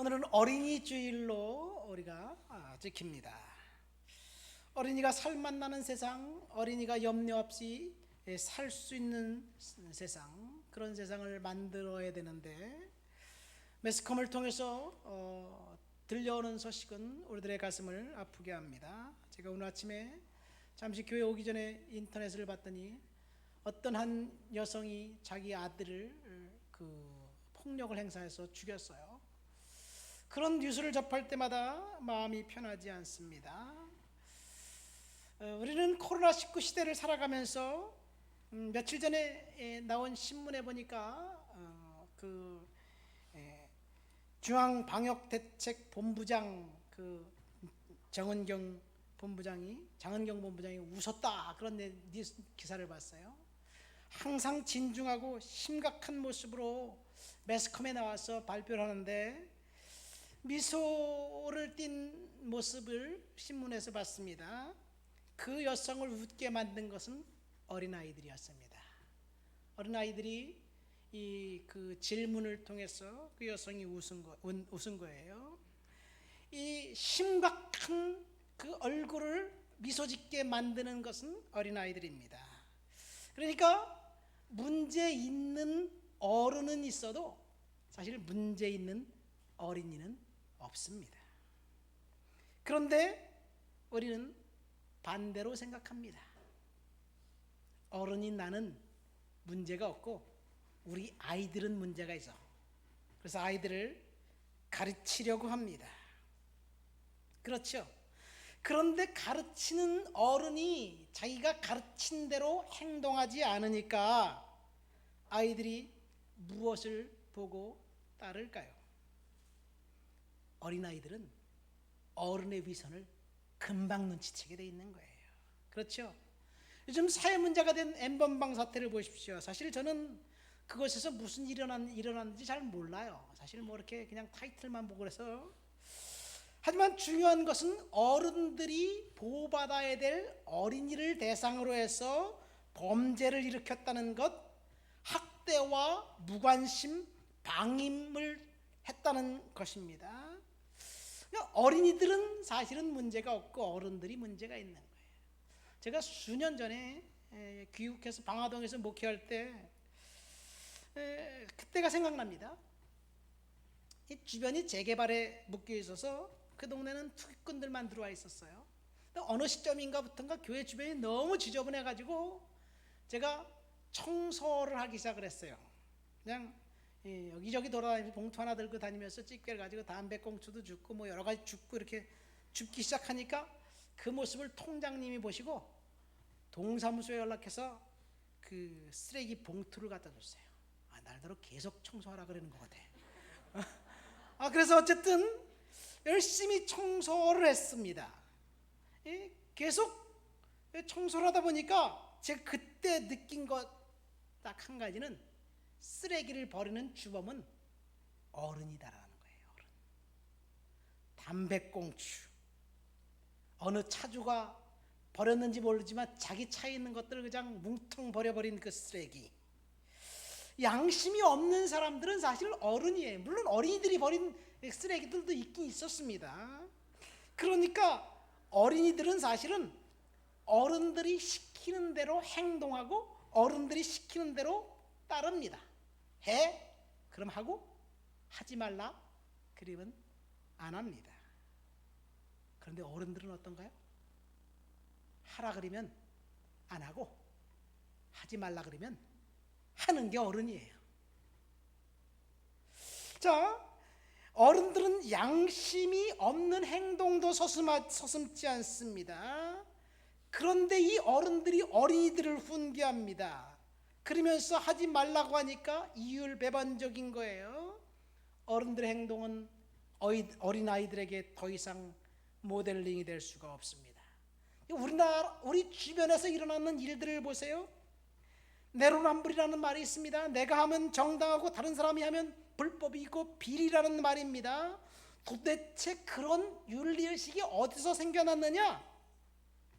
오늘은 어린이 주일로 우리가 지킵니다. 어린이가 살맛 나는 세상, 어린이가 염려 없이 살 수 있는 세상, 그런 세상을 만들어야 되는데 매스컴을 통해서 들려오는 소식은 우리들의 가슴을 아프게 합니다. 제가 오늘 아침에 잠시 교회 오기 전에 인터넷을 봤더니 어떤 한 여성이 자기 아들을 폭력을 행사해서 죽였어요. 그런 뉴스를 접할 때마다 마음이 편하지 않습니다. 우리는 코로나19 시대를 살아가면서 며칠 전에 나온 신문에 보니까 중앙방역대책본부장 장은경 본부장이 웃었다, 그런 뉴스 기사를 봤어요. 항상 진중하고 심각한 모습으로 매스컴에 나와서 발표를 하는데 미소를 띈 모습을 신문에서 봤습니다. 그 여성을 웃게 만든 것은 어린아이들이었습니다. 어린아이들이 그 질문을 통해서 그 여성이 웃은 거예요. 이 심각한 그 얼굴을 미소 짓게 만드는 것은 어린아이들입니다. 그러니까 문제 있는 어른은 있어도 사실 문제 있는 어린이는 없습니다. 그런데 우리는 반대로 생각합니다. 어른인 나는 문제가 없고 우리 아이들은 문제가 있어. 그래서 아이들을 가르치려고 합니다. 그렇죠? 그런데 가르치는 어른이 자기가 가르친 대로 행동하지 않으니까 아이들이 무엇을 보고 따를까요? 어린아이들은 어른의 위선을 금방 눈치채게 돼 있는 거예요. 그렇죠? 요즘 사회 문제가 된 N번방 사태를 보십시오. 사실 저는 그것에서 무슨 일이 일어났는지 잘 몰라요. 사실 이렇게 그냥 타이틀만 보고 그래서. 하지만 중요한 것은 어른들이 보호받아야 될 어린이를 대상으로 해서 범죄를 일으켰다는 것, 학대와 무관심, 방임을 했다는 것입니다. 어린이들은 사실은 문제가 없고 어른들이 문제가 있는 거예요. 제가 수년 전에 귀국해서 방화동에서 목회할 때 그때가 생각납니다. 이 주변이 재개발에 묶여 있어서 그 동네는 투기꾼들만 들어와 있었어요. 어느 시점인가부터인가 교회 주변이 너무 지저분해가지고 제가 청소를 하기 시작을 했어요. 그냥 여기저기 돌아다니면서 봉투 하나 들고 다니면서 집게를 가지고 담배꽁초도 줍고 여러 가지 줍고 이렇게 줍기 시작하니까 그 모습을 통장님이 보시고 동사무소에 연락해서 그 쓰레기 봉투를 갖다 줬어요. 날더러 계속 청소하라 그러는 것 같아. 그래서 어쨌든 열심히 청소를 했습니다. 계속 청소를 하다 보니까 제가 그때 느낀 것 딱 한 가지는 쓰레기를 버리는 주범은 어른이다라는 거예요. 어른. 담배꽁초, 어느 차주가 버렸는지 모르지만 자기 차에 있는 것들을 그냥 뭉텅 버려버린 그 쓰레기. 양심이 없는 사람들은 사실 어른이에요. 물론 어린이들이 버린 쓰레기들도 있긴 있었습니다. 그러니까 어린이들은 사실은 어른들이 시키는 대로 행동하고 어른들이 시키는 대로 따릅니다. 해? 그럼 하고, 하지 말라? 그러면 안 합니다. 그런데 어른들은 어떤가요? 하라 그러면 안 하고, 하지 말라 그러면 하는 게 어른이에요. 자, 어른들은 양심이 없는 행동도 서슴지 않습니다. 그런데 이 어른들이 어린이들을 훈계합니다. 그러면서 하지 말라고 하니까 이율배반적인 거예요. 어른들의 행동은 어린아이들에게 더 이상 모델링이 될 수가 없습니다. 우리 주변에서 일어나는 일들을 보세요. 내로남불이라는 말이 있습니다. 내가 하면 정당하고 다른 사람이 하면 불법이고 비리라는 말입니다. 도대체 그런 윤리의식이 어디서 생겨났느냐?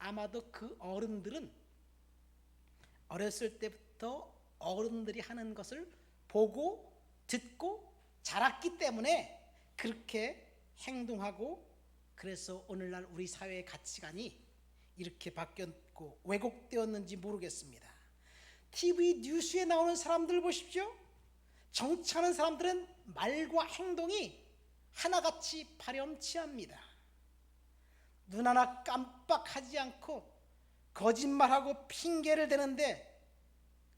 아마도 그 어른들은 어렸을 때부터 어른들이 하는 것을 보고 듣고 자랐기 때문에 그렇게 행동하고 그래서 오늘날 우리 사회의 가치관이 이렇게 바뀌었고 왜곡되었는지 모르겠습니다. TV 뉴스에 나오는 사람들 보십시오. 정치하는 사람들은 말과 행동이 하나같이 파렴치합니다. 눈 하나 깜빡하지 않고 거짓말하고 핑계를 대는데,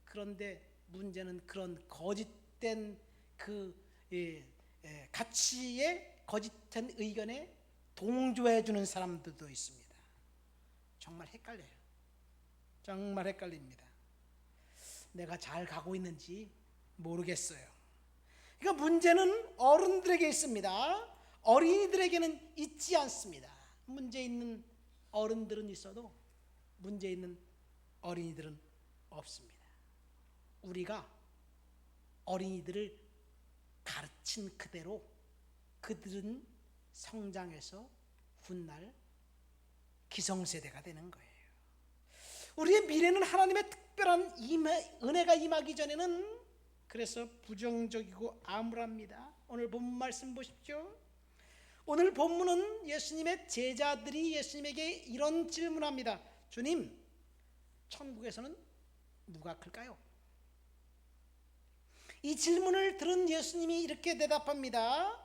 그런데 문제는 그런 거짓된 가치에 거짓된 의견에 동조해 주는 사람들도 있습니다. 정말 헷갈려요. 정말 헷갈립니다. 내가 잘 가고 있는지 모르겠어요. 그러니까 문제는 어른들에게 있습니다. 어린이들에게는 있지 않습니다. 문제 있는 어른들은 있어도 문제 있는 어린이들은 없습니다. 우리가 어린이들을 가르친 그대로 그들은 성장해서 훗날 기성세대가 되는 거예요. 우리의 미래는 하나님의 특별한 은혜가 임하기 전에는 그래서 부정적이고 암울합니다. 오늘 본문 말씀 보십시오. 오늘 본문은 예수님의 제자들이 예수님에게 이런 질문합니다. 주님, 천국에서는 누가 클까요? 이 질문을 들은 예수님이 이렇게 대답합니다.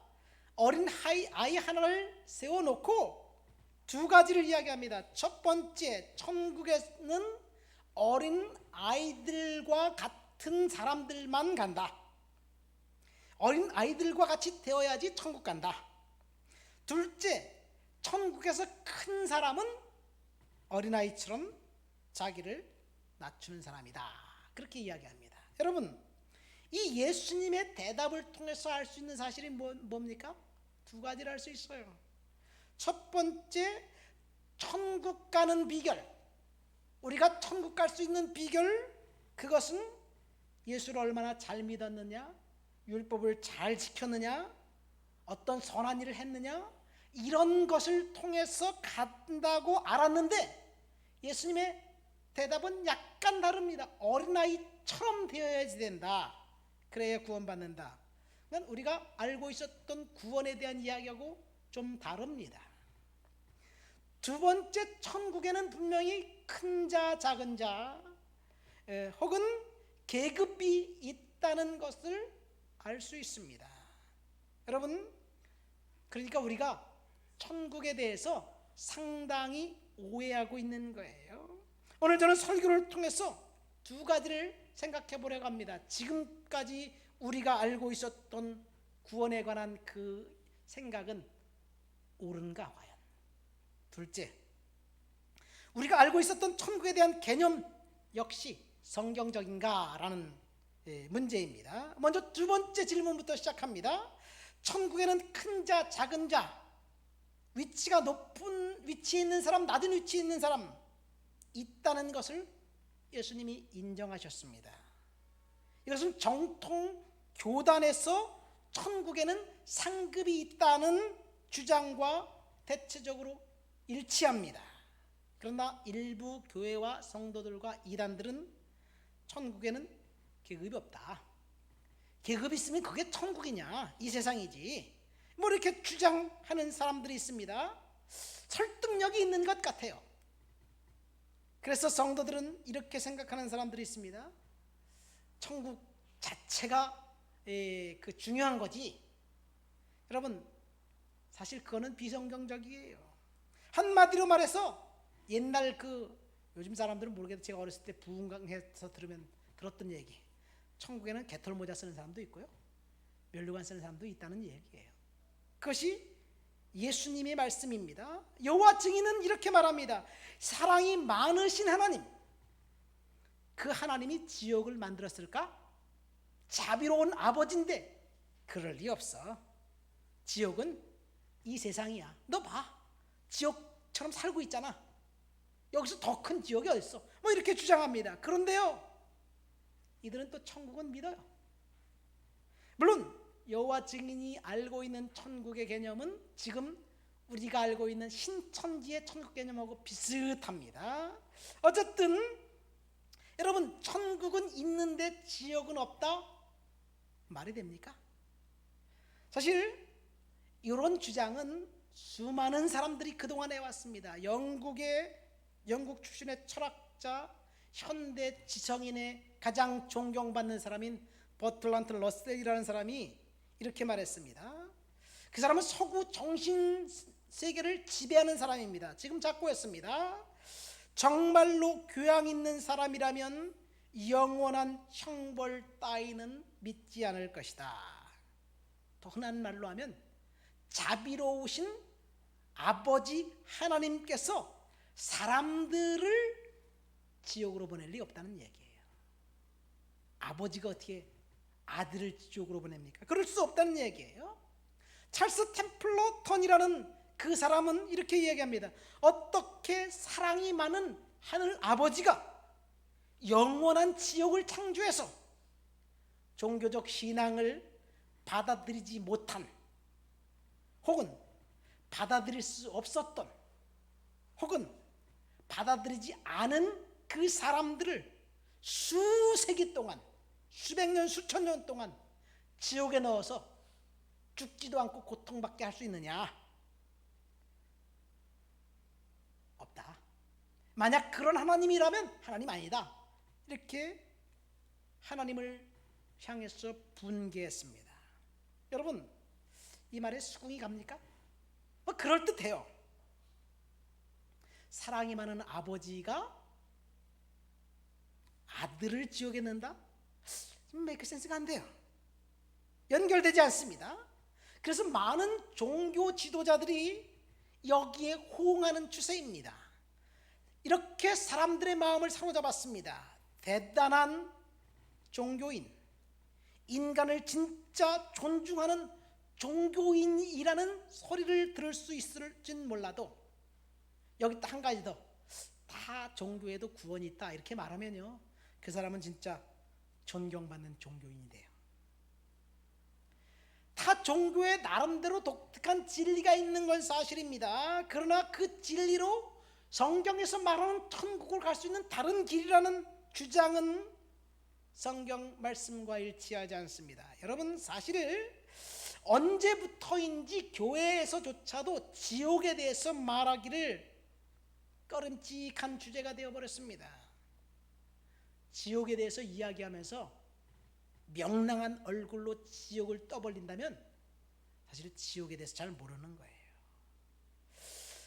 어린 아이 하나를 세워놓고 두 가지를 이야기합니다. 첫 번째, 천국에는 어린 아이들과 같은 사람들만 간다. 어린 아이들과 같이 되어야지 천국 간다. 둘째, 천국에서 큰 사람은 어린아이처럼 자기를 낮추는 사람이다. 그렇게 이야기합니다. 여러분, 이 예수님의 대답을 통해서 알 수 있는 사실이 뭡니까? 두 가지를 알 수 있어요. 첫 번째, 천국 가는 비결, 우리가 천국 갈 수 있는 비결, 그것은 예수를 얼마나 잘 믿었느냐, 율법을 잘 지켰느냐, 어떤 선한 일을 했느냐, 이런 것을 통해서 간다고 알았는데 예수님의 대답은 약간 다릅니다. 어린아이처럼 되어야지 된다. 그래야 구원받는다. 그러니까 우리가 알고 있었던 구원에 대한 이야기하고 좀 다릅니다. 두 번째, 천국에는 분명히 큰 자, 작은 자, 혹은 계급이 있다는 것을 알 수 있습니다. 여러분, 그러니까 우리가 천국에 대해서 상당히 오해하고 있는 거예요. 오늘 저는 설교를 통해서 두 가지를 생각해 보려고 합니다. 지금까지 우리가 알고 있었던 구원에 관한 그 생각은 옳은가 과연? 둘째, 우리가 알고 있었던 천국에 대한 개념 역시 성경적인가라는 문제입니다. 먼저 두 번째 질문부터 시작합니다. 천국에는 큰 자, 작은 자, 위치가 높은 위치에 있는 사람, 낮은 위치에 있는 사람 있다는 것을 예수님이 인정하셨습니다. 이것은 정통 교단에서 천국에는 상급이 있다는 주장과 대체적으로 일치합니다. 그러나 일부 교회와 성도들과 이단들은 천국에는 계급이 없다. 계급이 있으면 그게 천국이냐, 이 세상이지, 뭐 이렇게 주장하는 사람들이 있습니다. 설득력이 있는 것 같아요. 그래서 성도들은 이렇게 생각하는 사람들이 있습니다. 천국 자체가 그 중요한 거지. 여러분, 사실 그거는 비성경적이에요. 한마디로 말해서 옛날 요즘 사람들은 모르겠는데 제가 어렸을 때 부흥강에서 들었던 얘기, 천국에는 개털 모자 쓰는 사람도 있고요, 면류관 쓰는 사람도 있다는 얘기예요. 그것이 예수님의 말씀입니다. 여호와 증인은 이렇게 말합니다. 사랑이 많으신 하나님, 그 하나님이 지옥을 만들었을까? 자비로운 아버지인데 그럴 리 없어. 지옥은 이 세상이야. 너 봐, 지옥처럼 살고 있잖아. 여기서 더 큰 지옥이 어딨어? 뭐 이렇게 주장합니다. 그런데요, 이들은 또 천국은 믿어요. 물론 여호와 증인이 알고 있는 천국의 개념은 지금 우리가 알고 있는 신천지의 천국 개념하고 비슷합니다. 어쨌든 여러분, 천국은 있는데 지옥은 없다? 말이 됩니까? 사실 이런 주장은 수많은 사람들이 그동안 해왔습니다. 영국 출신의 철학자, 현대 지성인의 가장 존경받는 사람인 버틀란트 러셀이라는 사람이 이렇게 말했습니다. 그 사람은 서구 정신 세계를 지배하는 사람입니다. 지금 작고했습니다. 정말로 교양 있는 사람이라면 영원한 형벌 따위는 믿지 않을 것이다. 더 흔한 말로 하면 자비로우신 아버지 하나님께서 사람들을 지옥으로 보낼 리 없다는 얘기예요. 아버지가 어떻게 아들을 지옥으로 보냅니까? 그럴 수 없다는 얘기예요. 찰스 템플러턴이라는 그 사람은 이렇게 이야기합니다. 어떻게 사랑이 많은 하늘 아버지가 영원한 지옥을 창조해서 종교적 신앙을 받아들이지 못한, 혹은 받아들일 수 없었던, 혹은 받아들이지 않은 그 사람들을 수세기 동안, 수백 년, 수천 년 동안 지옥에 넣어서 죽지도 않고 고통받게 할 수 있느냐? 없다. 만약 그런 하나님이라면 하나님 아니다. 이렇게 하나님을 향해서 분개했습니다. 여러분, 이 말에 수긍이 갑니까? 그럴듯해요. 사랑이 많은 아버지가 아들을 지옥에 넣는다? 메이크 센스가 안 돼요. 연결되지 않습니다. 그래서 많은 종교 지도자들이 여기에 호응하는 추세입니다. 이렇게 사람들의 마음을 사로잡았습니다. 대단한 종교인, 인간을 진짜 존중하는 종교인이라는 소리를 들을 수 있을진 몰라도 여기 한 가지 더, 다 종교에도 구원이 있다 이렇게 말하면요, 그 사람은 진짜 존경받는 종교인이 돼요. 타 종교에 나름대로 독특한 진리가 있는 건 사실입니다. 그러나 그 진리로 성경에서 말하는 천국을 갈 수 있는 다른 길이라는 주장은 성경 말씀과 일치하지 않습니다. 여러분, 사실 언제부터인지 교회에서조차도 지옥에 대해서 말하기를 꺼림칙한 주제가 되어버렸습니다. 지옥에 대해서 이야기하면서 명랑한 얼굴로 지옥을 떠벌린다면 사실 지옥에 대해서 잘 모르는 거예요.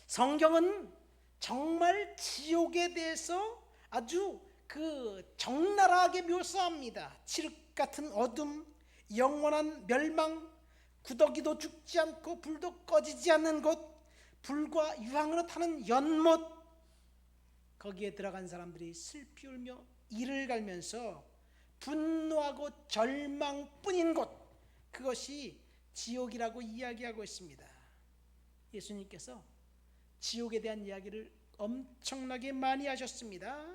성경은 정말 지옥에 대해서 아주 적나라하게 묘사합니다. 칠흑 같은 어둠, 영원한 멸망, 구더기도 죽지 않고 불도 꺼지지 않는 곳, 불과 유황으로 타는 연못, 거기에 들어간 사람들이 슬피 울며 이를 갈면서 분노하고 절망뿐인 곳, 그것이 지옥이라고 이야기하고 있습니다. 예수님께서 지옥에 대한 이야기를 엄청나게 많이 하셨습니다.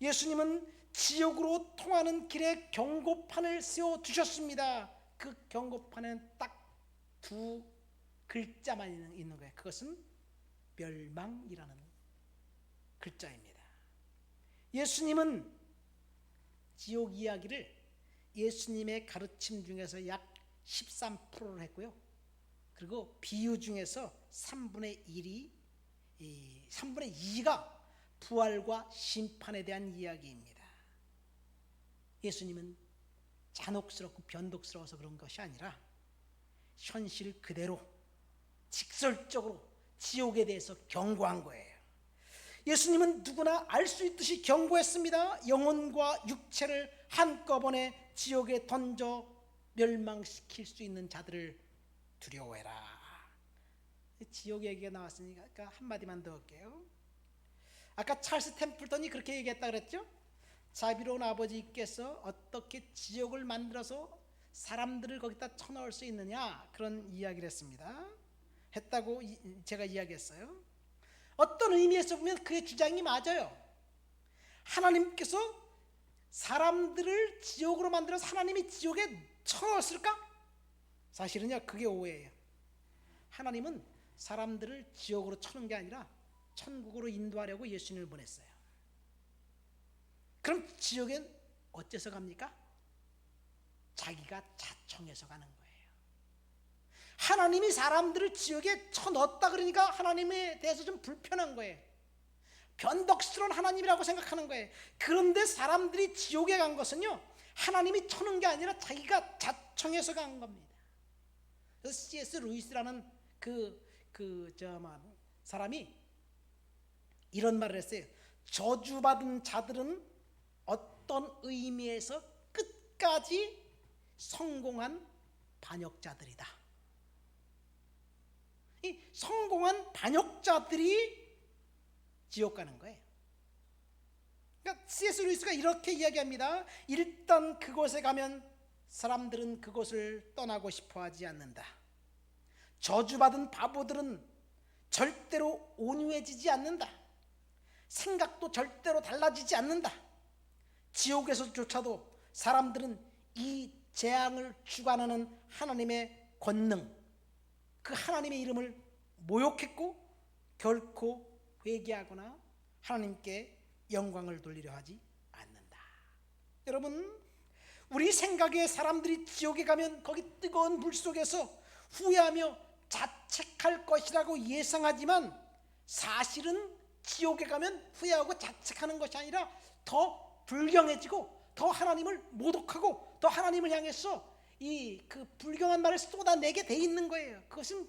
예수님은 지옥으로 통하는 길에 경고판을 세워두셨습니다. 그 경고판에는 딱 두 글자만 있는 거예요. 그것은 멸망이라는 글자입니다. 예수님은 지옥 이야기를 예수님의 가르침 중에서 약 13%를 했고요. 그리고 비유 중에서 3분의 2가 부활과 심판에 대한 이야기입니다. 예수님은 잔혹스럽고 변덕스러워서 그런 것이 아니라 현실 그대로 직설적으로 지옥에 대해서 경고한 거예요. 예수님은 누구나 알 수 있듯이 경고했습니다. 영혼과 육체를 한꺼번에 지옥에 던져 멸망시킬 수 있는 자들을 두려워해라. 지옥 얘기가 나왔으니까 한마디만 더 할게요. 아까 찰스 템플턴이 그렇게 얘기했다 그랬죠? 자비로운 아버지께서 어떻게 지옥을 만들어서 사람들을 거기다 쳐넣을 수 있느냐, 그런 이야기를 했다고 제가 이야기했어요. 어떤 의미에서 보면 그의 주장이 맞아요. 하나님께서 사람들을 지옥으로 만들어서 하나님이 지옥에 쳐넣었을까? 사실은요, 그게 오해예요. 하나님은 사람들을 지옥으로 쳐넣은 게 아니라 천국으로 인도하려고 예수님을 보냈어요. 그럼 지옥엔 어째서 갑니까? 자기가 자청해서 가는 거예요. 하나님이 사람들을 지옥에 쳐넣었다 그러니까 하나님에 대해서 좀 불편한 거예요. 변덕스러운 하나님이라고 생각하는 거예요. 그런데 사람들이 지옥에 간 것은요, 하나님이 쳐넣은 게 아니라 자기가 자청해서 간 겁니다. 그래서 C.S. 루이스라는 사람이 이런 말을 했어요. 저주받은 자들은 어떤 의미에서 끝까지 성공한 반역자들이다. 이 성공한 반역자들이 지옥 가는 거예요. 그러니까 C.S. 루이스가 이렇게 이야기합니다. 일단 그곳에 가면 사람들은 그곳을 떠나고 싶어 하지 않는다. 저주받은 바보들은 절대로 온유해지지 않는다. 생각도 절대로 달라지지 않는다. 지옥에서조차도 사람들은 이 재앙을 주관하는 하나님의 권능, 그 하나님의 이름을 모욕했고 결코 회개하거나 하나님께 영광을 돌리려 하지 않는다. 여러분, 우리 생각에 사람들이 지옥에 가면 거기 뜨거운 불 속에서 후회하며 자책할 것이라고 예상하지만 사실은 지옥에 가면 후회하고 자책하는 것이 아니라 더 불경해지고 더 하나님을 모독하고 더 하나님을 향해서 그 불경한 말을 쏟아내게 돼 있는 거예요. 그것은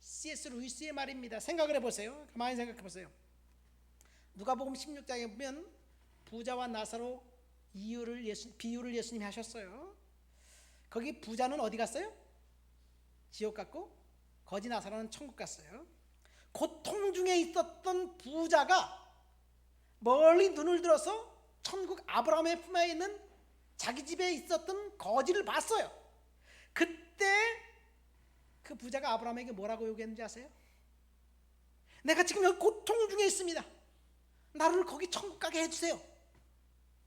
C.S. 루이스의 말입니다. 생각을 해보세요. 가만히 생각해 보세요. 누가복음 16장에 보면 부자와 나사로 비유를 예수님이 하셨어요. 거기 부자는 어디 갔어요? 지옥 갔고 거지 나사로는 천국 갔어요. 고통 중에 있었던 부자가 멀리 눈을 들어서 천국 아브라함의 품에 있는 자기 집에 있었던 거지를 봤어요. 그때 그 부자가 아브라함에게 뭐라고 요구했는지 아세요? 내가 지금 여기 고통 중에 있습니다. 나를 거기 천국 가게 해주세요.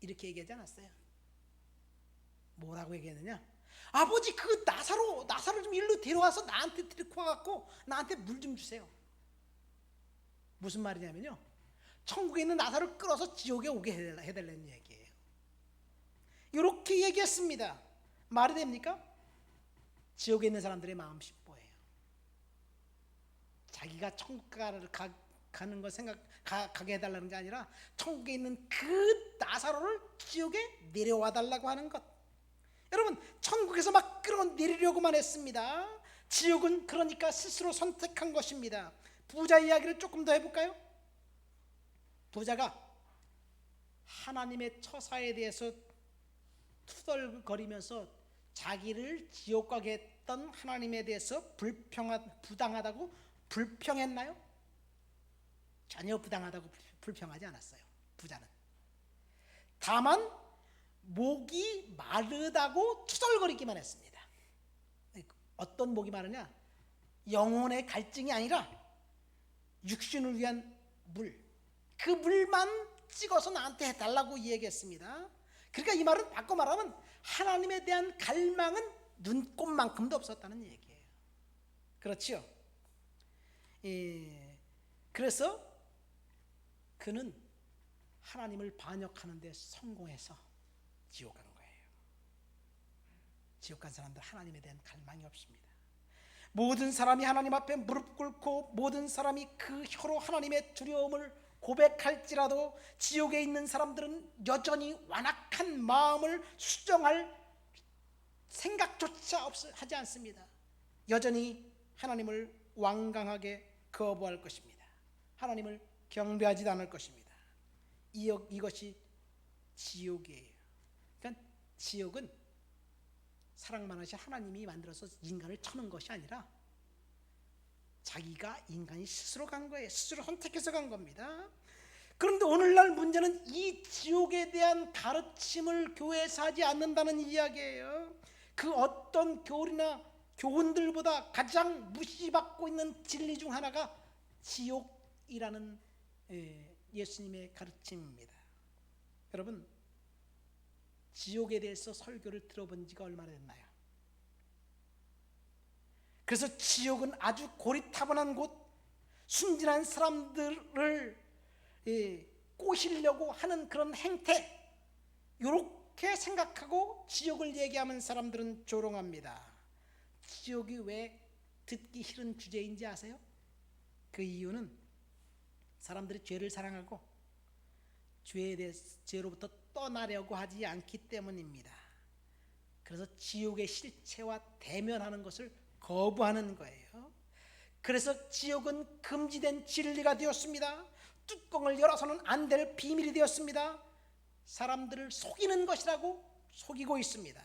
이렇게 얘기하지 않았어요. 뭐라고 얘기했느냐? 아버지, 그 나사로 좀 일로 데려와서 나한테 데리고 와갖고 나한테 물 좀 주세요. 무슨 말이냐면요, 천국에 있는 나사로를 끌어서 지옥에 오게 해달라는 얘기예요. 이렇게 얘기했습니다. 말이 됩니까? 지옥에 있는 사람들의 마음 십보예요. 자기가 천국 가는 걸 가게 해달라는 게 아니라 천국에 있는 그 나사로를 지옥에 내려와 달라고 하는 것. 여러분, 천국에서 막 끌어내리려고만 했습니다. 지옥은 그러니까 스스로 선택한 것입니다. 부자 이야기를 조금 더 해볼까요? 부자가 하나님의 처사에 대해서 투덜거리면서 자기를 지옥 가게 했던 하나님에 대해서 부당하다고 불평했나요? 전혀 부당하다고 불평하지 않았어요. 부자는. 다만 목이 마르다고 투덜거리기만 했습니다. 어떤 목이 마르냐? 영혼의 갈증이 아니라 육신을 위한 물, 그 물만 찍어서 나한테 해달라고 얘기했습니다. 그러니까 이 말은 바꿔 말하면 하나님에 대한 갈망은 눈꼽만큼도 없었다는 얘기예요. 그렇죠? 그래서 그는 하나님을 반역하는 데 성공해서 지옥 간 거예요. 지옥 간 사람들 하나님에 대한 갈망이 없습니다. 모든 사람이 하나님 앞에 무릎 꿇고 모든 사람이 그 혀로 하나님의 두려움을 고백할지라도 지옥에 있는 사람들은 여전히 완악한 마음을 수정할 생각조차 하지 않습니다. 여전히 하나님을 완강하게 거부할 것입니다. 하나님을 경배하지 않을 것입니다. 이것이 지옥이에요. 그러니까 지옥은 사랑만 하신 하나님이 만들어서 인간을 쳐는 것이 아니라 자기가 인간이 스스로 간 거예요. 스스로 선택해서 간 겁니다. 그런데 오늘날 문제는 이 지옥에 대한 가르침을 교회에서 하지 않는다는 이야기예요. 그 어떤 교훈들보다 가장 무시받고 있는 진리 중 하나가 지옥이라는 예수님의 가르침입니다. 여러분, 지옥에 대해서 설교를 들어본 지가 얼마나 됐나요? 그래서 지옥은 아주 고리타분한 곳, 순진한 사람들을 꼬시려고 하는 그런 행태, 이렇게 생각하고 지옥을 얘기하면 사람들은 조롱합니다. 지옥이 왜 듣기 싫은 주제인지 아세요? 그 이유는 사람들이 죄를 사랑하고 죄로부터 떠나려고 하지 않기 때문입니다. 그래서 지옥의 실체와 대면하는 것을 거부하는 거예요. 그래서 지옥은 금지된 진리가 되었습니다. 뚜껑을 열어서는 안 될 비밀이 되었습니다. 사람들을 속이는 것이라고 속이고 있습니다.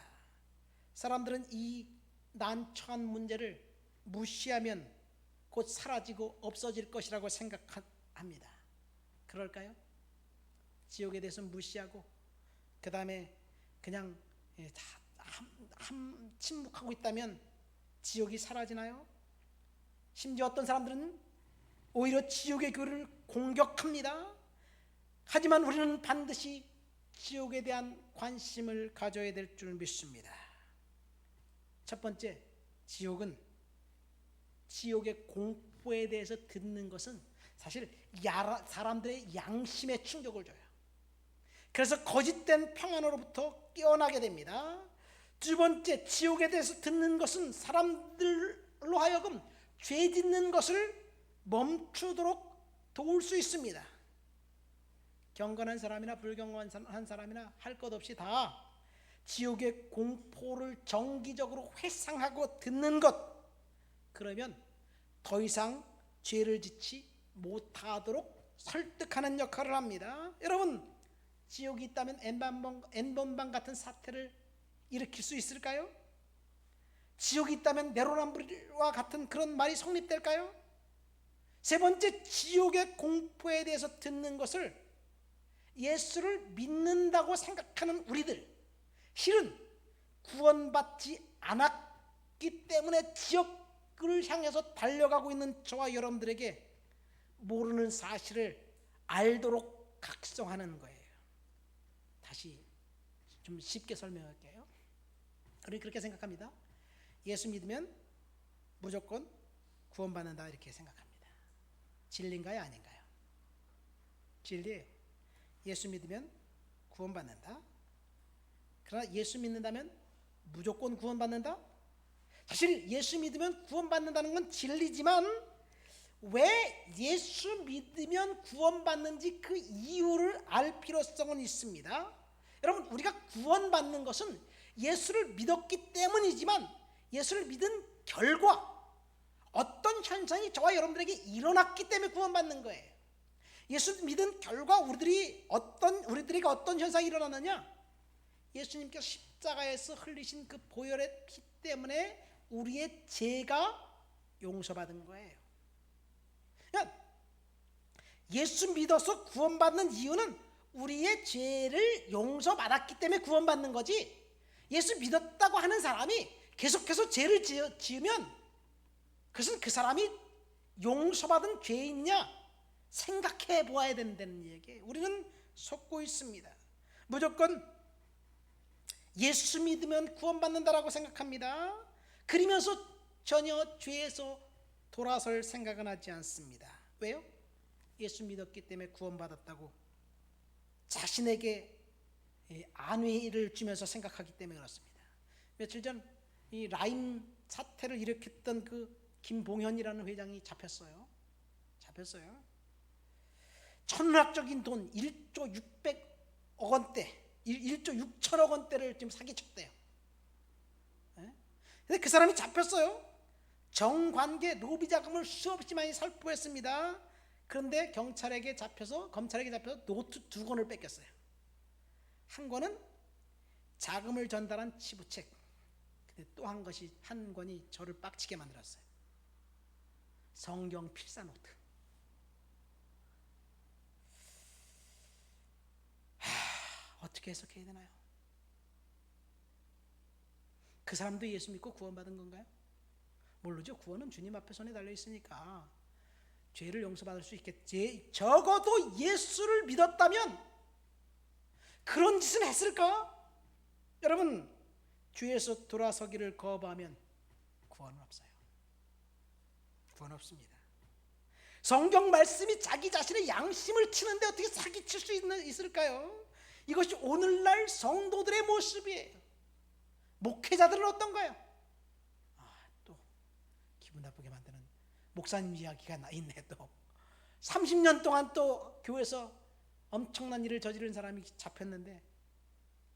사람들은 이 난처한 문제를 무시하면 곧 사라지고 없어질 것이라고 생각합니다. 그럴까요? 지옥에 대해서 무시하고 그 다음에 그냥 침묵하고 있다면 지옥이 사라지나요? 심지어 어떤 사람들은 오히려 지옥의 교리를 공격합니다. 하지만 우리는 반드시 지옥에 대한 관심을 가져야 될 줄 믿습니다. 첫 번째, 지옥의 공포에 대해서 듣는 것은 사실 사람들의 양심에 충격을 줘요. 그래서 거짓된 평안으로부터 깨어나게 됩니다. 두 번째, 지옥에 대해서 듣는 것은 사람들로 하여금 죄 짓는 것을 멈추도록 도울 수 있습니다. 경건한 사람이나 불경건한 사람이나 할 것 없이 다 지옥의 공포를 정기적으로 회상하고 듣는 것, 그러면 더 이상 죄를 짓지 못하도록 설득하는 역할을 합니다. 여러분, 지옥이 있다면 N번방 같은 사태를 일으킬 수 있을까요? 지옥이 있다면 내로남불과 같은 그런 말이 성립될까요? 세 번째, 지옥의 공포에 대해서 듣는 것을 예수를 믿는다고 생각하는 우리들, 실은 구원받지 않았기 때문에 지옥을 향해서 달려가고 있는 저와 여러분들에게 모르는 사실을 알도록 각성하는 거예요. 다시 좀 쉽게 설명할게요. 우리 그렇게 생각합니다. 예수 믿으면 무조건 구원받는다 이렇게 생각합니다. 진리인가요? 아닌가요? 진리예요. 예수 믿으면 구원받는다. 그러나 예수 믿는다면 무조건 구원받는다? 사실 예수 믿으면 구원받는다는 건 진리지만 왜 예수 믿으면 구원받는지 그 이유를 알 필요성은 있습니다. 여러분, 우리가 구원받는 것은 예수를 믿었기 때문이지만 예수를 믿은 결과 어떤 현상이 저와 여러분들에게 일어났기 때문에 구원받는 거예요. 예수 믿은 결과 우리들에게 어떤 현상이 일어나느냐? 예수님께서 십자가에서 흘리신 그 보혈의 피 때문에 우리의 죄가 용서받은 거예요. 그러니까 예수 믿어서 구원받는 이유는 우리의 죄를 용서받았기 때문에 구원받는 거지, 예수 믿었다고 하는 사람이 계속해서 죄를 지으면 그것은 그 사람이 용서받은 죄인냐 생각해 보아야 된다는 얘기예요. 우리는 속고 있습니다. 무조건 예수 믿으면 구원받는다라고 생각합니다. 그러면서 전혀 죄에서 돌아설 생각은 하지 않습니다. 왜요? 예수 믿었기 때문에 구원받았다고 자신에게 안위를 주면서 생각하기 때문에 그렇습니다. 며칠 전 이 라임 사태를 일으켰던 그 김봉현이라는 회장이 잡혔어요. 천문학적인 돈 1조 600억 원대, 1조 6천억 원대를 지금 사기쳤대요. 근데 그 사람이 잡혔어요. 정관계 로비 자금을 수없이 많이 살포했습니다. 그런데 검찰에게 잡혀서 노트 2권을 뺏겼어요. 한 권은 자금을 전달한 치부책, 근데 또 한 권이 저를 빡치게 만들었어요. 성경 필사 노트. 어떻게 해석해야 되나요? 그 사람도 예수 믿고 구원받은 건가요? 모르죠. 구원은 주님 앞에 손에 달려 있으니까 죄를 용서받을 수 있겠지. 적어도 예수를 믿었다면 그런 짓은 했을까? 여러분, 주에서 돌아서기를 거부하면 구원은 없어요. 구원 없습니다. 성경 말씀이 자기 자신의 양심을 치는데 어떻게 사기칠 수 있을까요? 이것이 오늘날 성도들의 모습이에요. 목회자들은 어떤가요? 또 기분 나쁘게 만드는 목사님 이야기가 있네. 또 30년 동안 또 교회에서 엄청난 일을 저지른 사람이 잡혔는데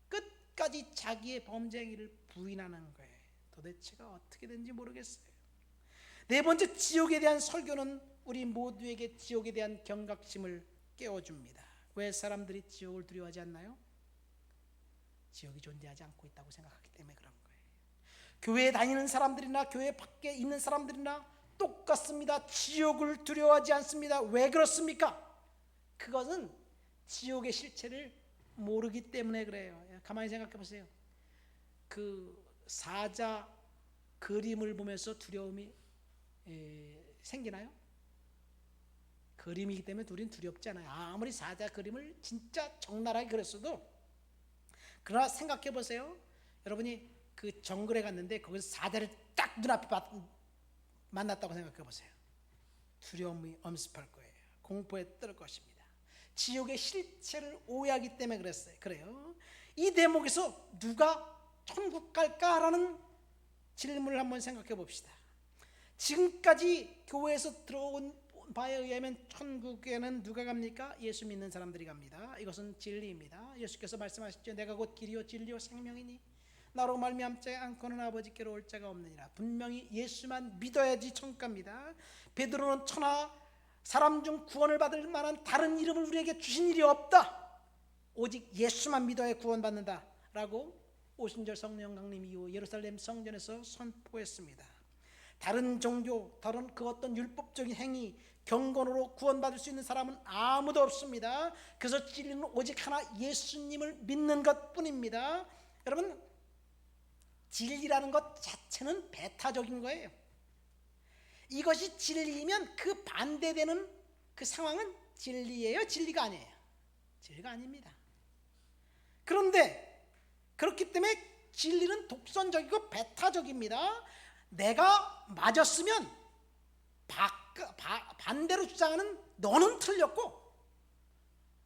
끝까지 자기의 범죄 행위를 부인하는 거예요. 도대체가 어떻게 된지 모르겠어요. 네 번째, 지옥에 대한 설교는 우리 모두에게 지옥에 대한 경각심을 깨워줍니다. 왜 사람들이 지옥을 두려워하지 않나요? 지옥이 존재하지 않고 있다고 생각하기 때문에 그런 거예요. 교회에 다니는 사람들이나 교회 밖에 있는 사람들이나 똑같습니다. 지옥을 두려워하지 않습니다. 왜 그렇습니까? 그것은 지옥의 실체를 모르기 때문에 그래요. 가만히 생각해 보세요. 그 사자 그림을 보면서 두려움이 생기나요? 그림이기 때문에 우리는 두렵지 않아요. 아무리 사자 그림을 진짜 적나라하게 그렸어도. 그러나 생각해 보세요. 여러분이 그 정글에 갔는데 거기서 사자를 딱 눈앞에 만났다고 생각해 보세요. 두려움이 엄습할 거예요. 공포에 떨 것입니다. 지옥의 실체를 오해하기 때문에 그래요. 이 대목에서 누가 천국 갈까라는 질문을 한번 생각해 봅시다. 지금까지 교회에서 들어온 바에 의하면 천국에는 누가 갑니까? 예수 믿는 사람들이 갑니다. 이것은 진리입니다. 예수께서 말씀하셨죠. 내가 곧 길이요 진리요 생명이니 나로 말미암지 않고는 아버지께로 올 자가 없느니라. 분명히 예수만 믿어야지 천국 갑니다. 베드로는 천하 사람 중 구원을 받을 만한 다른 이름을 우리에게 주신 일이 없다. 오직 예수만 믿어야 구원받는다 라고 오순절 성령 강림 이후 예루살렘 성전에서 선포했습니다. 다른 종교, 다른 그 어떤 율법적인 행위, 경건으로 구원받을 수 있는 사람은 아무도 없습니다. 그래서 진리는 오직 하나 예수님을 믿는 것뿐입니다. 여러분, 진리라는 것 자체는 배타적인 거예요. 이것이 진리이면 그 반대되는 그 상황은 진리예요? 진리가 아니에요? 진리가 아닙니다. 그런데 그렇기 때문에 진리는 독선적이고 배타적입니다. 내가 맞았으면 반대로 주장하는 너는 틀렸고,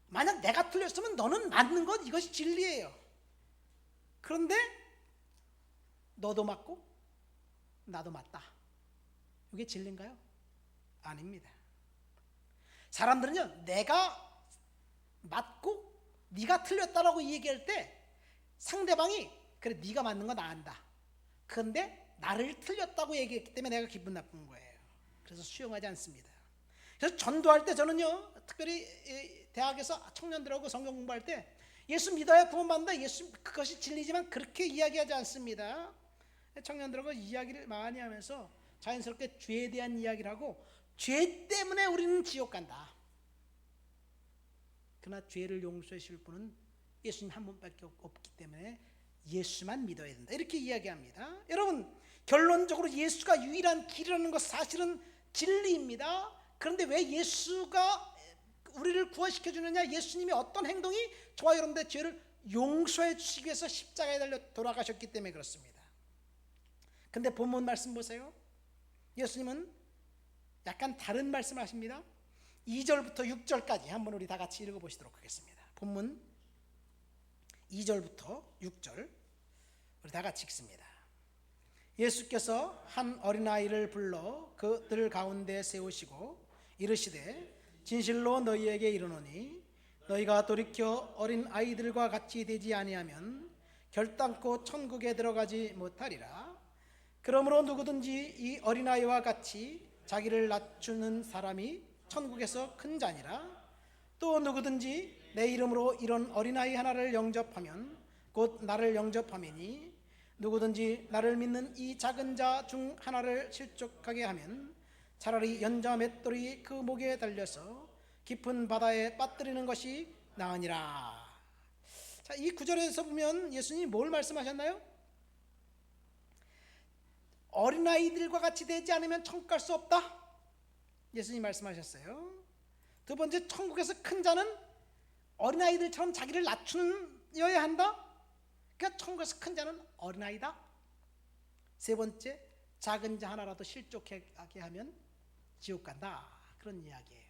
만약 내가 틀렸으면 너는 맞는 것, 이것이 진리예요. 그런데 너도 맞고 나도 맞다, 이게 진리인가요? 아닙니다. 사람들은요, 내가 맞고 네가 틀렸다라고 얘기할 때 상대방이 그래 네가 맞는 거 나 안다, 그런데 나를 틀렸다고 얘기했기 때문에 내가 기분 나쁜 거예요. 그래서 수용하지 않습니다. 그래서 전도할 때 저는요, 특별히 대학에서 청년들하고 성경 공부할 때 예수 믿어야 구원받는다, 예수 그것이 진리지만 그렇게 이야기하지 않습니다. 청년들하고 이야기를 많이 하면서 자연스럽게 죄에 대한 이야기를 하고, 죄 때문에 우리는 지옥 간다, 그러나 죄를 용서해 주실 분은 예수님 한 분밖에 없기 때문에 예수만 믿어야 된다, 이렇게 이야기합니다. 여러분, 결론적으로 예수가 유일한 길이라는 것 사실은 진리입니다. 그런데 왜 예수가 우리를 구원시켜 주느냐? 예수님이 어떤 행동이 저와 여러분들의 죄를 용서해 주시기 위해서 십자가에 달려 돌아가셨기 때문에 그렇습니다. 근데 본문 말씀 보세요. 예수님은 약간 다른 말씀을 하십니다. 2절부터 6절까지 한번 우리 다 같이 읽어보시도록 하겠습니다. 본문 2절부터 6절 우리 다 같이 읽습니다. 예수께서 한 어린아이를 불러 그들 가운데 세우시고 이르시되 진실로 너희에게 이르노니 너희가 돌이켜 어린 아이들과 같이 되지 아니하면 결단코 천국에 들어가지 못하리라. 그러므로 누구든지 이 어린아이와 같이 자기를 낮추는 사람이 천국에서 큰 자니라. 또 누구든지 내 이름으로 이런 어린아이 하나를 영접하면 곧 나를 영접함이니, 누구든지 나를 믿는 이 작은 자 중 하나를 실족하게 하면 차라리 연자 맷돌이 그 목에 달려서 깊은 바다에 빠뜨리는 것이 나으니라. 자, 이 구절에서 보면 예수님이 뭘 말씀하셨나요? 어린아이들과 같이 되지 않으면 천국 갈 수 없다, 예수님이 말씀하셨어요. 두 번째, 천국에서 큰 자는 어린아이들처럼 자기를 낮추어야 한다. 그러니까 천국에서 큰 자는 어린아이다. 세 번째, 작은 자 하나라도 실족하게 하면 지옥 간다, 그런 이야기예요.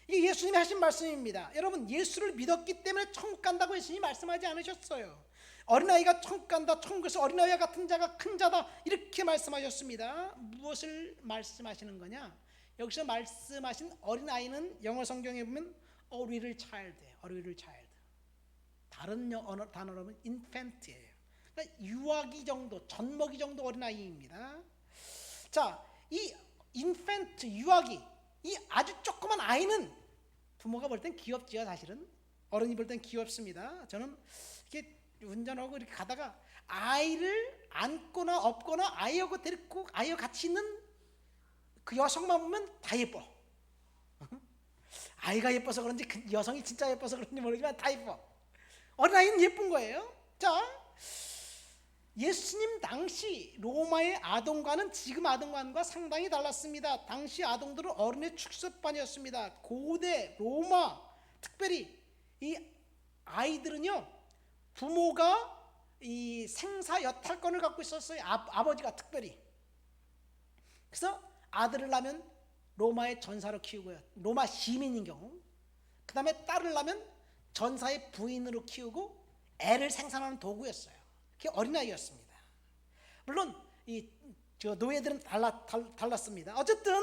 이게 예수님이 하신 말씀입니다. 여러분, 예수를 믿었기 때문에 천국 간다고 예수님이 말씀하지 않으셨어요. 어린아이가 천국 간다. 천국에서 어린아이와 같은 자가 큰 자다. 이렇게 말씀하셨습니다. 무엇을 말씀하시는 거냐? 여기서 말씀하신 어린아이는 영어 성경에 보면 a little child예요. a little child. 다른 단어로 하면 infant예요. 그러니까 유아기 정도, 젖먹이 정도 어린아이입니다. 자, 이 infant, 유아기, 이 아주 조그만 아이는 부모가 볼 땐 귀엽지요. 사실은 어른이 볼 땐 귀엽습니다. 저는 이렇게 운전하고 이렇게 가다가 아이를 안거나 업거나 아이하고 데리고 아이와 같이 있는 그 여성만 보면 다 예뻐. 아이가 예뻐서 그런지 그 여성이 진짜 예뻐서 그런지 모르지만 다 예뻐. 어린아이는 예쁜 거예요. 자, 예수님 당시 로마의 아동관은 지금 아동관과 상당히 달랐습니다. 당시 아동들은 어른의 축소반이었습니다. 고대 로마, 특별히 이 아이들은요, 부모가 이 생사 여탈권을 갖고 있었어요. 아버지가 특별히. 그래서 아들을 낳으면 로마의 전사로 키우고요. 로마 시민인 경우. 그 다음에 딸을 낳으면 전사의 부인으로 키우고 애를 생산하는 도구였어요. 그게 어린아이였습니다. 물론 저 노예들은 달랐습니다. 어쨌든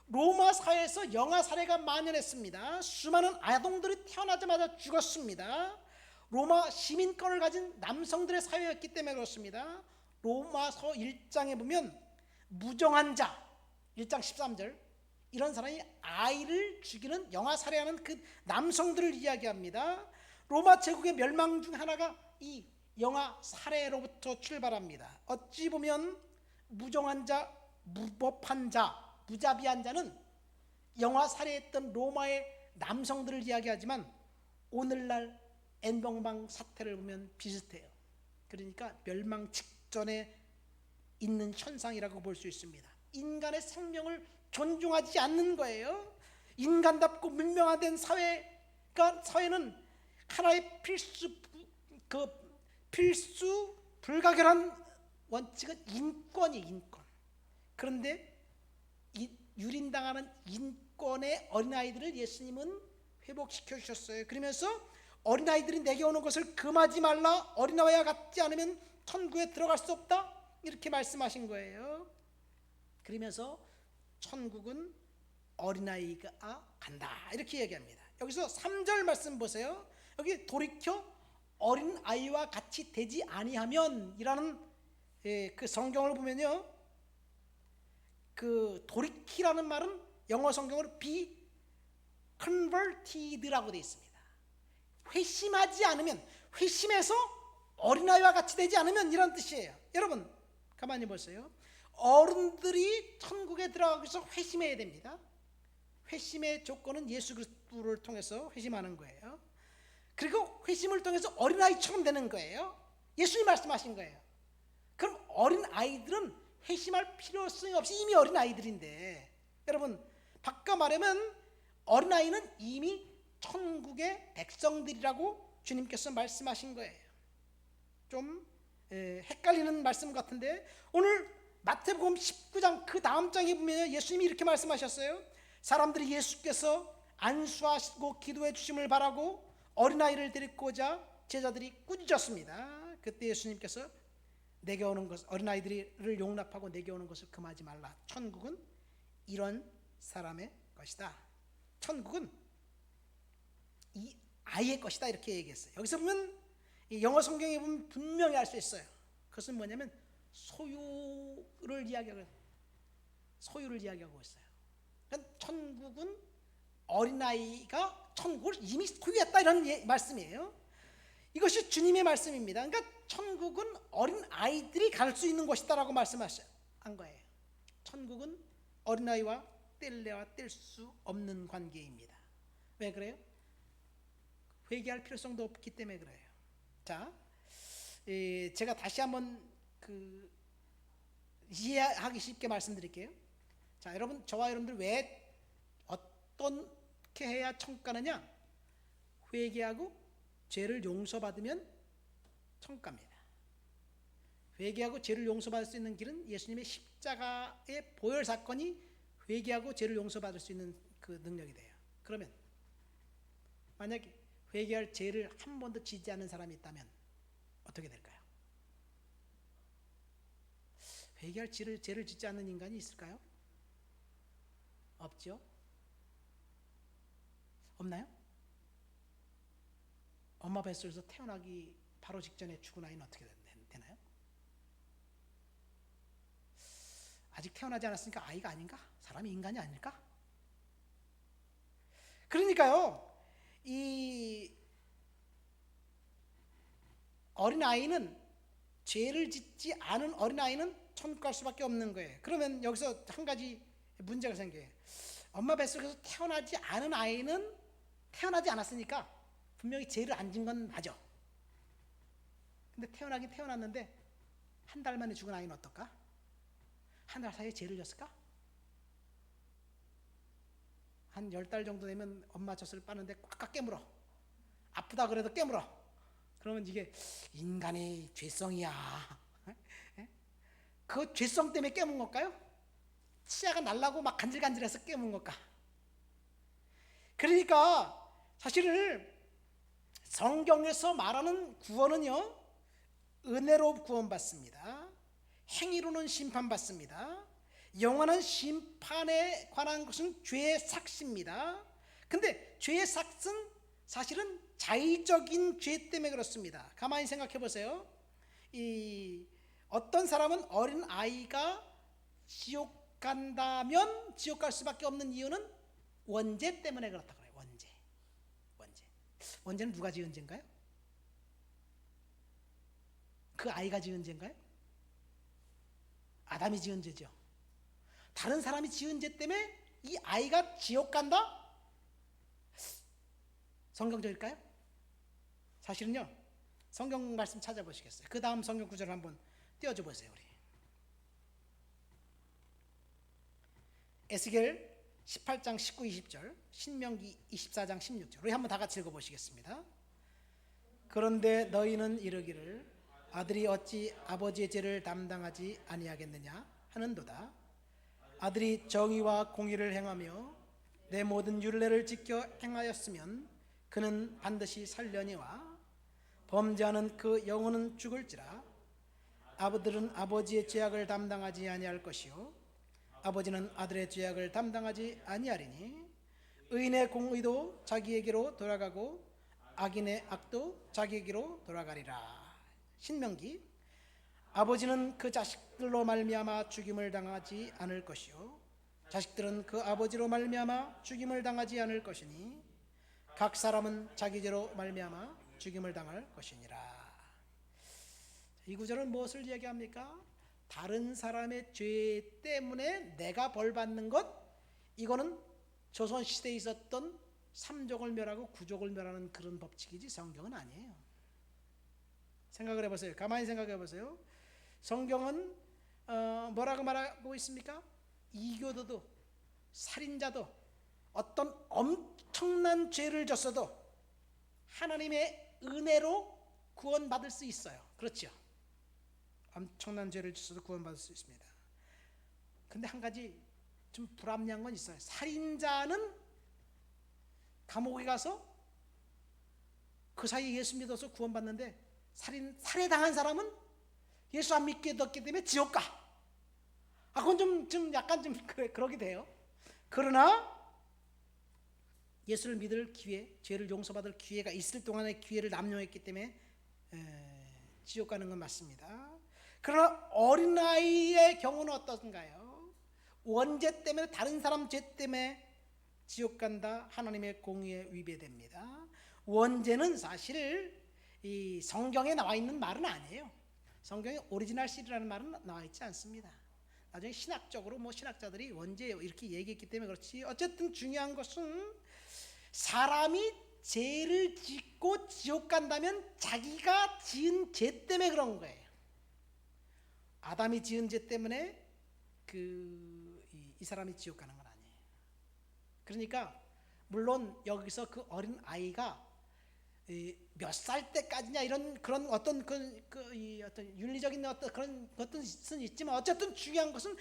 로마 사회에서 영아 살해가 만연했습니다. 수많은 아동들이 태어나자마자 죽었습니다. 로마 시민권을 가진 남성들의 사회였기 때문에 그렇습니다. 로마서 1장에 보면 무정한 자 1장 13절 이런 사람이 아이를 죽이는 영아 살해하는 그 남성들을 이야기합니다. 로마 제국의 멸망 중 하나가 이 영아 살해로부터 출발합니다. 어찌 보면 무정한 자, 무법한 자, 무자비한 자는 영아 살해했던 로마의 남성들을 이야기하지만 오늘날 N번방 사태를 보면 비슷해요. 그러니까 멸망 직전에 있는 현상이라고 볼 수 있습니다. 인간의 생명을 존중하지 않는 거예요. 인간답고 문명화된 사회는 하나의 필수 불가결한 원칙은 인권이에요. 인권. 그런데 이 유린당하는 인권의 어린아이들을 예수님은 회복시켜 주셨어요. 그러면서 어린아이들이 내게 오는 것을 금하지 말라. 어린아이와 같지 않으면 천국에 들어갈 수 없다. 이렇게 말씀하신 거예요. 그러면서 천국은 어린아이가 간다. 이렇게 얘기합니다. 여기서 3절 말씀 보세요. 여기 돌이켜 어린아이와 같이 되지 아니하면 이라는 그 성경을 보면요. 그 돌이키라는 말은 영어 성경으로 be converted라고 되어 있습니다. 회심하지 않으면, 회심해서 어린아이와 같이 되지 않으면 이런 뜻이에요. 여러분 가만히 보세요. 어른들이 천국에 들어가기 위해서 회심해야 됩니다. 회심의 조건은 예수 그리스도를 통해서 회심하는 거예요. 그리고 회심을 통해서 어린아이처럼 되는 거예요. 예수님 말씀하신 거예요. 그럼 어린아이들은 회심할 필요성이 없이 이미 어린아이들인데, 여러분 바꿔 말하면 어린아이는 이미 천국의 백성들이라고 주님께서 말씀하신 거예요. 좀 헷갈리는 말씀 같은데, 오늘 마태복음 19장 그 다음 장에 보면 예수님이 이렇게 말씀하셨어요. 사람들이 예수께서 안수하시고 기도해 주심을 바라고 어린아이를 데리고 오자 제자들이 꾸짖었습니다. 그때 예수님께서 내게 오는 것, 어린아이들을 용납하고 내게 오는 것을 금하지 말라. 천국은 이런 사람의 것이다. 천국은 이 아이의 것이다. 이렇게 얘기했어요. 여기서 보면 영어 성경에 보면 분명히 알 수 있어요. 그것은 뭐냐면 소유를 이야기하고 있어요. 그러니까 천국은 어린아이가 천국을 이미 소유했다 이런 말씀이에요. 이것이 주님의 말씀입니다. 그러니까 천국은 어린아이들이 갈 수 있는 곳이다라고 말씀한 거예요. 천국은 어린아이와 뗄래야 뗄 수 없는 관계입니다. 왜 그래요? 회개할 필요성도 없기 때문에 그래요. 자, 제가 다시 한번 이해하기 쉽게 말씀드릴게요. 자, 여러분, 저와 여러분들 왜 어떻게 해야 천국 가느냐? 회개하고 죄를 용서받으면 천국 갑니다. 회개하고 죄를 용서받을 수 있는 길은 예수님의 십자가의 보혈 사건이 회개하고 죄를 용서받을 수 있는 그 능력이 돼요. 그러면 만약에 회개할 죄를 한 번도 지지 않은 사람이 있다면 어떻게 될까요? 회개할 죄를 짓지 않는 인간이 있을까요? 없죠? 없나요? 엄마 뱃속에서 태어나기 바로 직전에 죽은 아이는 어떻게 되나요? 아직 태어나지 않았으니까 아이가 아닌가? 사람이 인간이 아닐까? 그러니까요, 이 어린아이는, 죄를 짓지 않은 어린아이는 천국 갈 수밖에 없는 거예요. 그러면 여기서 한 가지 문제가 생겨요. 엄마 뱃속에서 태어나지 않은 아이는 태어나지 않았으니까 분명히 죄를 안 진 건 맞아. 근데 태어나긴 태어났는데 한 달 만에 죽은 아이는 어떨까? 한 달 사이에 죄를 졌을까? 한 10달 정도 되면 엄마 젖을 빠는데 꽉꽉 깨물어. 아프다 그래도 깨물어. 그러면 이게 인간의 죄성이야. 그 죄성 때문에 깨문 걸까요? 치아가 날라고 막 간질간질해서 깨문 걸까? 그러니까 사실은 성경에서 말하는 구원은요, 은혜로 구원받습니다. 행위로는 심판받습니다. 영원한 심판에 관한 것은 죄의 삭시입니다. 근데 죄의 삭은 사실은 자의적인 죄 때문에 그렇습니다. 가만히 생각해 보세요. 어떤 사람은 어린 아이가 지옥 간다면 지옥 갈 수밖에 없는 이유는 원죄 때문에 그렇다 그래요. 원죄는 누가 지은 죄인가요? 그 아이가 지은 죄인가요? 아담이 지은 죄죠. 다른 사람이 지은 죄 때문에 이 아이가 지옥 간다? 성경적일까요? 사실은요, 성경 말씀 찾아보시겠어요? 그 다음 성경 구절을 한번 띄워줘 보세요. 우리 에스겔 18장 19, 20절, 신명기 24장 16절, 우리 한번 다 같이 읽어보시겠습니다. 그런데 너희는 이르기를 아들이 어찌 아버지의 죄를 담당하지 아니하겠느냐 하는도다. 아들이 정의와 공의를 행하며 내 모든 율례를 지켜 행하였으면 그는 반드시 살려니와 범죄하는 그 영혼은 죽을지라. 아버들은 아버지의 죄악을 담당하지 아니할 것이요 아버지는 아들의 죄악을 담당하지 아니하리니 의인의 공의도 자기에게로 돌아가고 악인의 악도 자기에게로 돌아가리라. 신명기 아버지는 그 자식들로 말미암아 죽임을 당하지 않을 것이요 자식들은 그 아버지로 말미암아 죽임을 당하지 않을 것이니 각 사람은 자기 죄로 말미암아 죽임을 당할 것이니라. 이 구절은 무엇을 이야기합니까? 다른 사람의 죄 때문에 내가 벌 받는 것, 이거는 조선시대에 있었던 삼족을 멸하고 구족을 멸하는 그런 법칙이지 성경은 아니에요. 생각을 해보세요. 가만히 생각해 보세요. 성경은 뭐라고 말하고 있습니까? 이교도도 살인자도 어떤 엄청난 죄를 졌어도 하나님의 은혜로 구원받을 수 있어요. 그렇죠? 엄청난 죄를 졌어도 구원받을 수 있습니다. 근데 한 가지 좀 불합리한 건 있어요. 살인자는 감옥에 가서 그 사이에 예수 믿어서 구원받는데 살해당한 사람은 예수 안 믿게 됐기 때문에 지옥 가. 그건 좀 약간 좀 그러기도 해요. 그러나 예수를 믿을 기회, 죄를 용서받을 기회가 있을 동안의 기회를 남용했기 때문에 지옥 가는 건 맞습니다. 그러나 어린아이의 경우는 어떤가요? 원죄 때문에, 다른 사람 죄 때문에 지옥 간다. 하나님의 공의에 위배됩니다. 원죄는 사실 이 성경에 나와 있는 말은 아니에요. 성경에 오리지널 시리라는 말은 나와 있지 않습니다. 나중에 신학적으로 신학자들이 원죄 이렇게 얘기했기 때문에 그렇지. 어쨌든 중요한 것은 사람이 죄를 짓고 지옥 간다면 자기가 지은 죄 때문에 그런 거예요. 아담이 지은 죄 때문에 이 사람이 지옥 가는 건 아니에요. 그러니까 물론 여기서 그 어린 아이가 몇 살 때까지냐 이런 그런 어떤 어떤 윤리적인 어떤 그런 것은 있지만 어쨌든 중요한 것은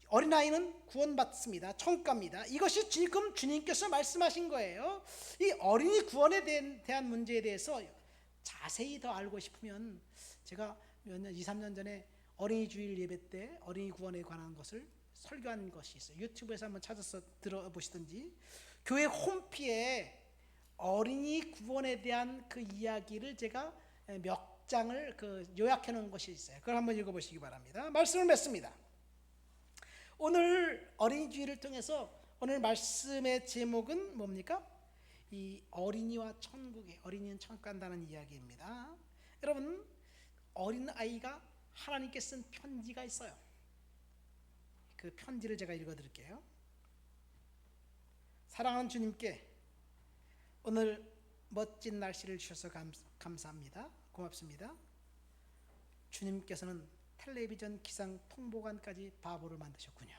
어린아이는 구원받습니다. 천국 갑니다. 이것이 지금 주님께서 말씀하신 거예요. 이 어린이 구원에 대한 문제에 대해서 자세히 더 알고 싶으면 제가 몇 년, 2, 3년 전에 어린이 주일 예배 때 어린이 구원에 관한 것을 설교한 것이 있어요. 유튜브에서 한번 찾아서 들어보시든지. 교회 홈피에 어린이 구원에 대한 그 이야기를 제가 몇 장을 요약해 놓은 것이 있어요. 그걸 한번 읽어보시기 바랍니다. 말씀을 맺습니다. 오늘 어린이 주일을 통해서 오늘 말씀의 제목은 뭡니까? 이 어린이와 천국에, 어린이는 천국 간다는 이야기입니다. 여러분, 어린 아이가 하나님께 쓴 편지가 있어요. 그 편지를 제가 읽어드릴게요. 사랑하는 주님께 오늘 멋진 날씨를 주셔서 감사합니다. 고맙습니다. 주님께서는 텔레비전 기상 통보관까지 바보를 만드셨군요.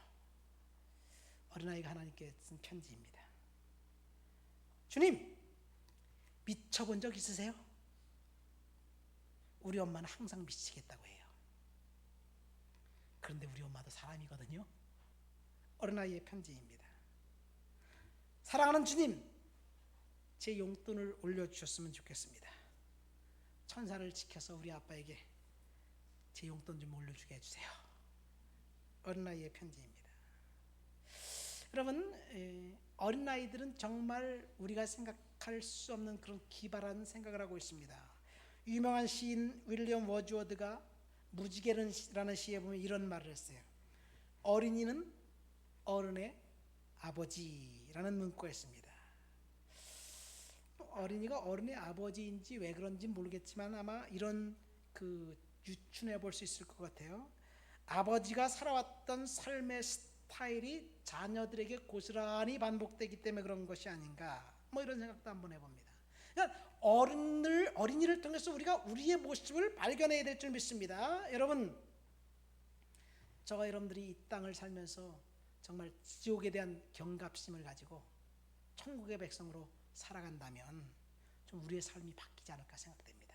어린아이가 하나님께 쓴 편지입니다. 주님, 미쳐본 적 있으세요? 우리 엄마는 항상 미치겠다고 해요. 그런데 우리 엄마도 사람이거든요. 어린아이의 편지입니다. 사랑하는 주님, 제 용돈을 올려주셨으면 좋겠습니다. 천사를 지켜서 우리 아빠에게 제 용돈 좀 올려주게 해주세요. 어린아이의 편지입니다. 여러분, 어린아이들은 정말 우리가 생각할 수 없는 그런 기발한 생각을 하고 있습니다. 유명한 시인 윌리엄 워즈워드가 무지개라는 시에 보면 이런 말을 했어요. 어린이는 어른의 아버지라는 문구가 있습니다. 어린이가 어른의 아버지인지 왜 그런지 모르겠지만 아마 이런 유추해 볼 수 있을 것 같아요. 아버지가 살아왔던 삶의 스타일이 자녀들에게 고스란히 반복되기 때문에 그런 것이 아닌가, 이런 생각도 한번 해봅니다. 그러니까 어린이를 통해서 우리가 우리의 모습을 발견해야 될 줄 믿습니다. 여러분, 저와 여러분들이 이 땅을 살면서 정말 지옥에 대한 경각심을 가지고 천국의 백성으로 살아간다면 좀 우리의 삶이 바뀌지 않을까 생각됩니다.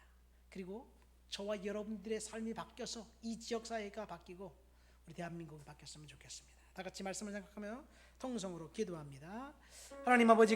그리고 저와 여러분들의 삶이 바뀌어서 이 지역 사회가 바뀌고 우리 대한민국이 바뀌었으면 좋겠습니다. 다 같이 말씀을 생각하며 통성으로 기도합니다. 하나님 아버지,